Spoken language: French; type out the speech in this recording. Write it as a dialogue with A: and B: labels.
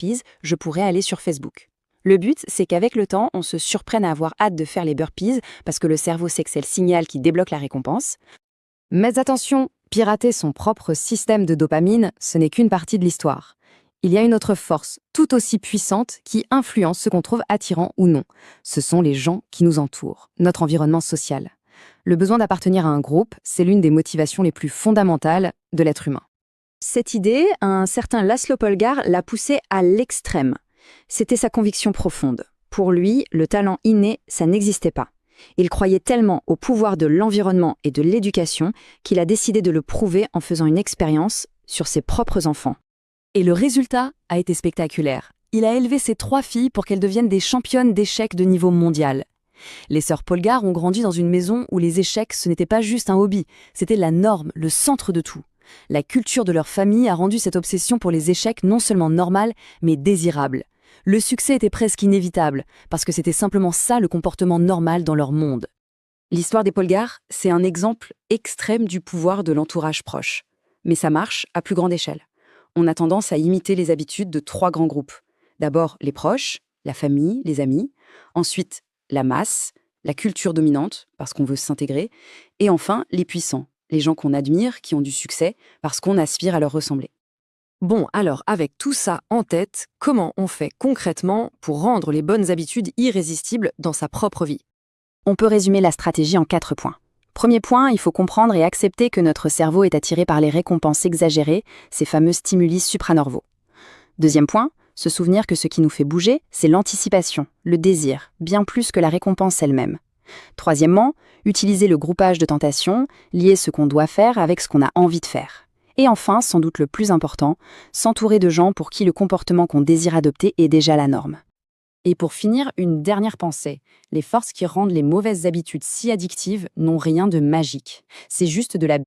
A: burpees, je pourrais aller sur Facebook. Le but, c'est qu'avec le temps, on se surprenne à avoir hâte de faire les burpees parce que le cerveau sait que c'est le signal qui débloque la récompense. Mais attention, pirater son propre système de dopamine, ce n'est qu'une partie de l'histoire. Il y a une autre force, tout aussi puissante, qui influence ce qu'on trouve attirant ou non. Ce sont les gens qui nous entourent, notre environnement social. Le besoin d'appartenir à un groupe, c'est l'une des motivations les plus fondamentales de l'être humain. Cette idée, un certain Laszlo Polgar l'a poussée à l'extrême. C'était sa conviction profonde. Pour lui, le talent inné, ça n'existait pas. Il croyait tellement au pouvoir de l'environnement et de l'éducation qu'il a décidé de le prouver en faisant une expérience sur ses propres enfants. Et le résultat a été spectaculaire. Il a élevé ses 3 filles pour qu'elles deviennent des championnes d'échecs de niveau mondial. Les sœurs Polgar ont grandi dans une maison où les échecs, ce n'était pas juste un hobby, c'était la norme, le centre de tout. La culture de leur famille a rendu cette obsession pour les échecs non seulement normale, mais désirable. Le succès était presque inévitable, parce que c'était simplement ça le comportement normal dans leur monde. L'histoire des Polgar, c'est un exemple extrême du pouvoir de l'entourage proche. Mais ça marche à plus grande échelle. On a tendance à imiter les habitudes de 3 grands groupes. D'abord les proches, la famille, les amis. Ensuite, la masse, la culture dominante, parce qu'on veut s'intégrer. Et enfin, les puissants, les gens qu'on admire, qui ont du succès, parce qu'on aspire à leur ressembler. Bon, alors, avec tout ça en tête, comment on fait concrètement pour rendre les bonnes habitudes irrésistibles dans sa propre vie? On peut résumer la stratégie en 4 points. Premier point, il faut comprendre et accepter que notre cerveau est attiré par les récompenses exagérées, ces fameux stimuli supranormaux. Deuxième point, se souvenir que ce qui nous fait bouger, c'est l'anticipation, le désir, bien plus que la récompense elle-même. Troisièmement, utiliser le groupage de tentations, lier ce qu'on doit faire avec ce qu'on a envie de faire. Et enfin, sans doute le plus important, s'entourer de gens pour qui le comportement qu'on désire adopter est déjà la norme. Et pour finir, une dernière pensée. Les forces qui rendent les mauvaises habitudes si addictives n'ont rien de magique. C'est juste de la